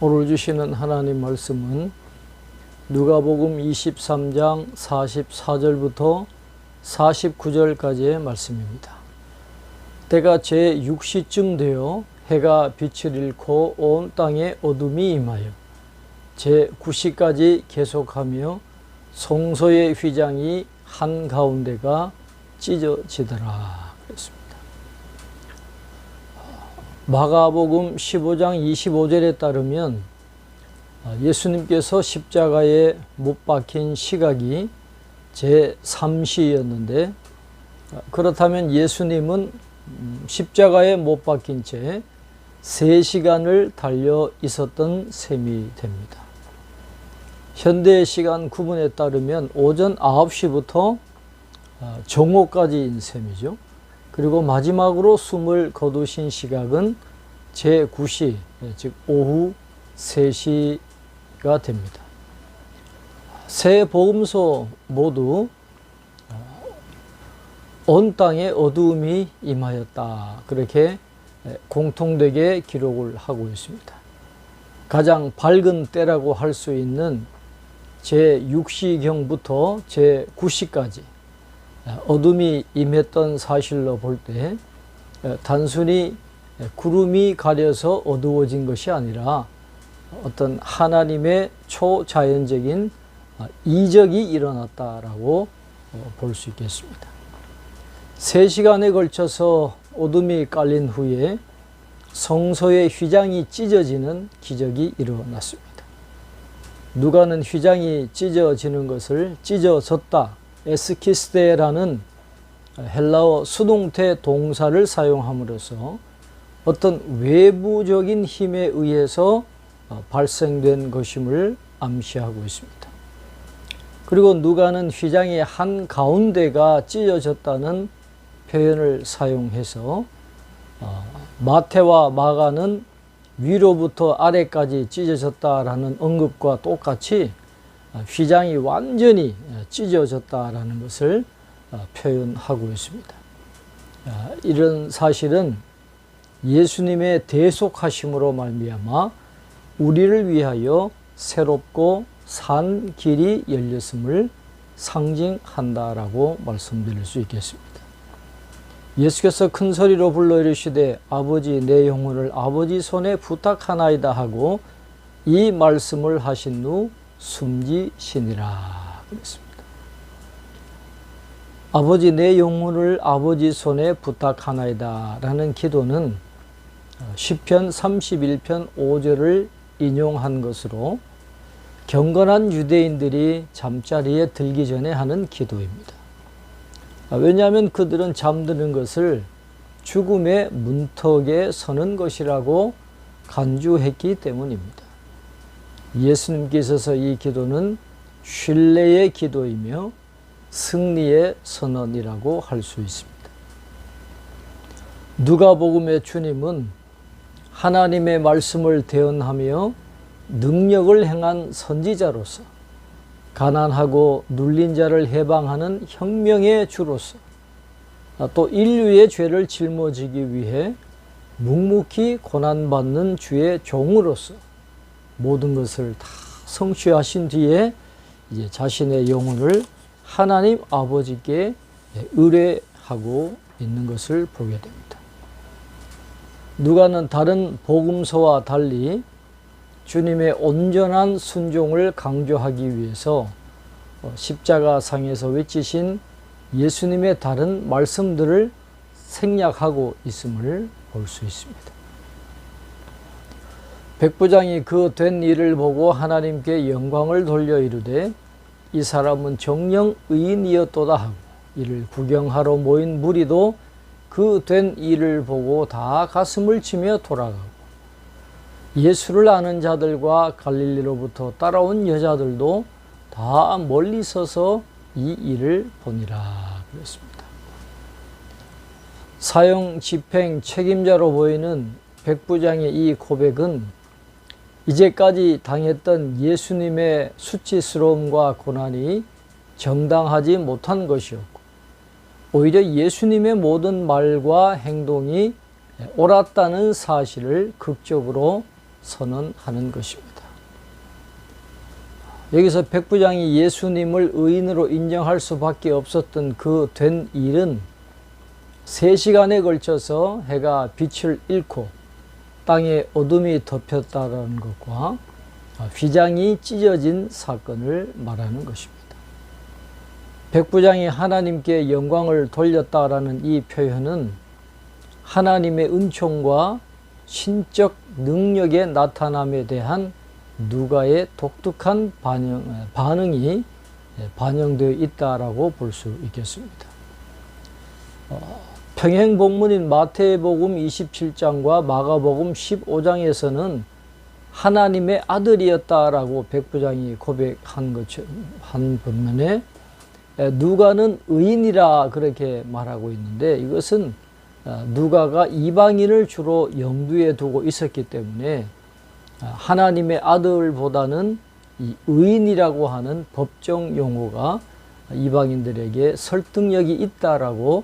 오늘 주시는 하나님 말씀은 누가복음 23장 44절부터 49절까지의 말씀입니다. 때가 제6시쯤 되어 해가 빛을 잃고 온 땅에 어둠이 임하여 제9시까지 계속하며 성소의 휘장이 한가운데가 찢어지더라 그랬습니다. 마가복음 15장 25절에 따르면 예수님께서 십자가에 못 박힌 시각이 제3시였는데, 그렇다면 예수님은 십자가에 못 박힌 채 3시간을 달려 있었던 셈이 됩니다. 현대 시간 구분에 따르면 오전 9시부터 정오까지인 셈이죠. 그리고 마지막으로 숨을 거두신 시각은 제9시, 즉 오후 3시가 됩니다. 세 복음서 모두 온 땅에 어두움이 임하였다, 그렇게 공통되게 기록을 하고 있습니다. 가장 밝은 때라고 할 수 있는 제6시경부터 제9시까지 어둠이 임했던 사실로 볼 때 단순히 구름이 가려서 어두워진 것이 아니라 어떤 하나님의 초자연적인 이적이 일어났다라고 볼 수 있겠습니다. 3시간에 걸쳐서 어둠이 깔린 후에 성소의 휘장이 찢어지는 기적이 일어났습니다. 누가는 휘장이 찢어지는 것을 찢어졌다, 에스키스테라는 헬라어 수동태 동사를 사용함으로써 어떤 외부적인 힘에 의해서 발생된 것임을 암시하고 있습니다. 그리고 누가는 휘장의 한 가운데가 찢어졌다는 표현을 사용해서 마태와 마가는 위로부터 아래까지 찢어졌다라는 언급과 똑같이 휘장이 완전히 찢어졌다라는 것을 표현하고 있습니다. 이런 사실은 예수님의 대속하심으로 말미암아 우리를 위하여 새롭고 산 길이 열렸음을 상징한다라고 말씀드릴 수 있겠습니다. 예수께서 큰 소리로 불러 이르시되 아버지 내 영혼을 아버지 손에 부탁하나이다 하고 이 말씀을 하신 후 숨지시니라 그랬습니다. 아버지 내 영혼을 아버지 손에 부탁하나이다 라는 기도는 시편 31편 5절을 인용한 것으로 경건한 유대인들이 잠자리에 들기 전에 하는 기도입니다. 왜냐하면 그들은 잠드는 것을 죽음의 문턱에 서는 것이라고 간주했기 때문입니다. 예수님께 있어서 이 기도는 신뢰의 기도이며 승리의 선언이라고 할 수 있습니다. 누가복음의 주님은 하나님의 말씀을 대언하며 능력을 행한 선지자로서 가난하고 눌린 자를 해방하는 혁명의 주로서 또 인류의 죄를 짊어지기 위해 묵묵히 고난받는 주의 종으로서 모든 것을 다 성취하신 뒤에 이제 자신의 영혼을 하나님 아버지께 의뢰하고 있는 것을 보게 됩니다. 누가는 다른 복음서와 달리 주님의 온전한 순종을 강조하기 위해서 십자가상에서 외치신 예수님의 다른 말씀들을 생략하고 있음을 볼 수 있습니다. 백부장이 그 된 일을 보고 하나님께 영광을 돌려 이르되 이 사람은 정녕 의인이었도다 하고 이를 구경하러 모인 무리도 그 된 일을 보고 다 가슴을 치며 돌아가고 예수를 아는 자들과 갈릴리로부터 따라온 여자들도 다 멀리 서서 이 일을 보니라 그랬습니다. 사형 집행 책임자로 보이는 백부장의 이 고백은 이제까지 당했던 예수님의 수치스러움과 고난이 정당하지 못한 것이었고 오히려 예수님의 모든 말과 행동이 옳았다는 사실을 극적으로 선언하는 것입니다. 여기서 백부장이 예수님을 의인으로 인정할 수밖에 없었던 그 된 일은 3시간에 걸쳐서 해가 빛을 잃고 땅에 어둠이 덮였다는 것과 휘장이 찢어진 사건을 말하는 것입니다. 백부장이 하나님께 영광을 돌렸다라는 이 표현은 하나님의 은총과 신적 능력의 나타남에 대한 누가의 독특한 반응이 반영되어 있다라고 볼 수 있겠습니다. 평행본문인 마태복음 27장과 마가복음 15장에서는 하나님의 아들이었다라고 백부장이 고백한 것처럼 한 반면에 누가는 의인이라 그렇게 말하고 있는데, 이것은 누가가 이방인을 주로 염두에 두고 있었기 때문에 하나님의 아들보다는 이 의인이라고 하는 법정 용어가 이방인들에게 설득력이 있다라고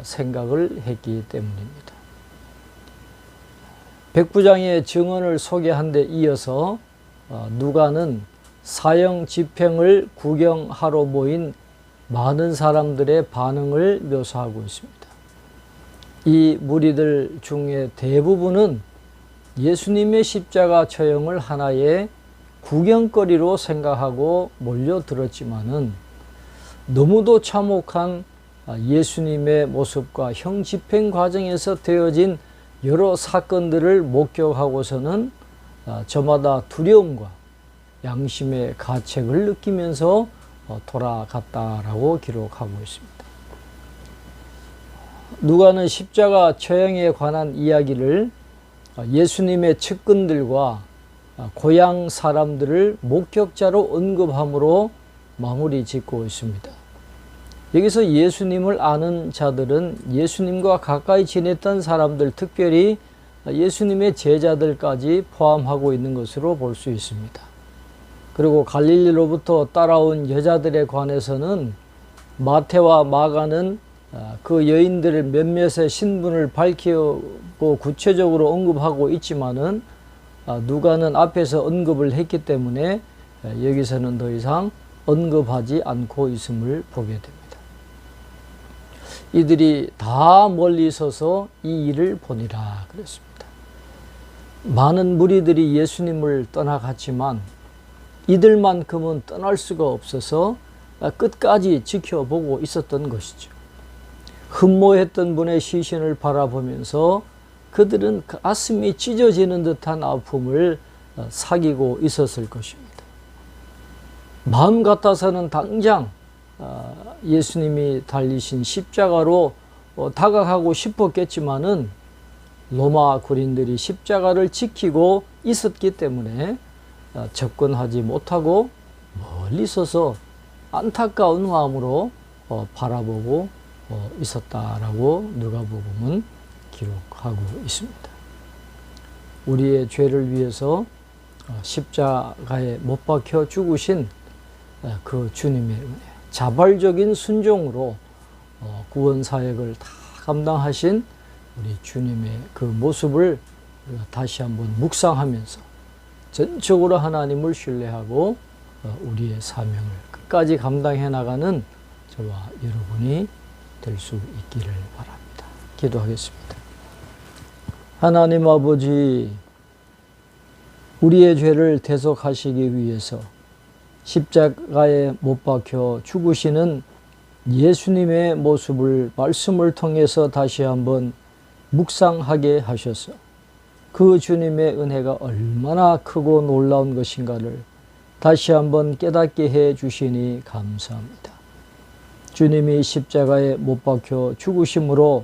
생각을 했기 때문입니다. 백부장의 증언을 소개한 데 이어서 누가는 사형 집행을 구경하러 모인 많은 사람들의 반응을 묘사하고 있습니다. 이 무리들 중에 대부분은 예수님의 십자가 처형을 하나의 구경거리로 생각하고 몰려들었지만은 너무도 참혹한 예수님의 모습과 형 집행 과정에서 되어진 여러 사건들을 목격하고서는 저마다 두려움과 양심의 가책을 느끼면서 돌아갔다라고 기록하고 있습니다. 누가는 십자가 처형에 관한 이야기를 예수님의 측근들과 고향 사람들을 목격자로 언급함으로 마무리 짓고 있습니다. 여기서 예수님을 아는 자들은 예수님과 가까이 지냈던 사람들, 특별히 예수님의 제자들까지 포함하고 있는 것으로 볼 수 있습니다. 그리고 갈릴리로부터 따라온 여자들에 관해서는 마태와 마가는 그 여인들을 몇몇의 신분을 밝히고 구체적으로 언급하고 있지만은 누가는 앞에서 언급을 했기 때문에 여기서는 더 이상 언급하지 않고 있음을 보게 됩니다. 이들이 다 멀리 서서 이 일을 보니라 그랬습니다. 많은 무리들이 예수님을 떠나갔지만 이들만큼은 떠날 수가 없어서 끝까지 지켜보고 있었던 것이죠. 흠모했던 분의 시신을 바라보면서 그들은 가슴이 찢어지는 듯한 아픔을 사귀고 있었을 것입니다. 마음 같아서는 당장 예수님이 달리신 십자가로 다가가고 싶었겠지만은 로마 군인들이 십자가를 지키고 있었기 때문에 접근하지 못하고 멀리 서서 안타까운 마음으로 바라보고 있었다라고 누가복음은 기록하고 있습니다. 우리의 죄를 위해서 십자가에 못 박혀 죽으신 그 주님의 은혜, 자발적인 순종으로 구원 사역을 다 감당하신 우리 주님의 그 모습을 다시 한번 묵상하면서 전적으로 하나님을 신뢰하고 우리의 사명을 끝까지 감당해 나가는 저와 여러분이 될 수 있기를 바랍니다. 기도하겠습니다. 하나님 아버지, 우리의 죄를 대속하시기 위해서 십자가에 못 박혀 죽으시는 예수님의 모습을 말씀을 통해서 다시 한번 묵상하게 하셔서 그 주님의 은혜가 얼마나 크고 놀라운 것인가를 다시 한번 깨닫게 해 주시니 감사합니다. 주님이 십자가에 못 박혀 죽으심으로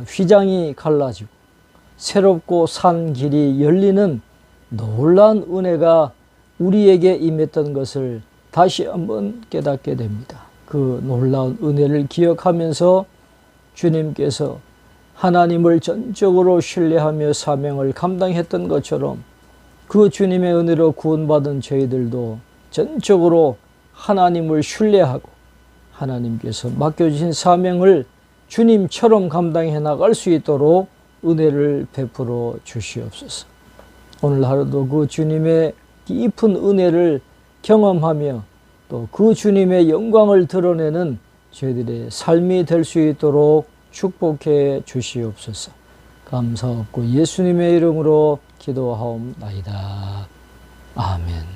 휘장이 갈라지고 새롭고 산 길이 열리는 놀라운 은혜가 우리에게 임했던 것을 다시 한번 깨닫게 됩니다. 그 놀라운 은혜를 기억하면서 주님께서 하나님을 전적으로 신뢰하며 사명을 감당했던 것처럼 그 주님의 은혜로 구원받은 저희들도 전적으로 하나님을 신뢰하고 하나님께서 맡겨주신 사명을 주님처럼 감당해 나갈 수 있도록 은혜를 베풀어 주시옵소서. 오늘 하루도 그 주님의 깊은 은혜를 경험하며 또 그 주님의 영광을 드러내는 저희들의 삶이 될 수 있도록 축복해 주시옵소서. 감사하고 예수님의 이름으로 기도하옵나이다. 아멘.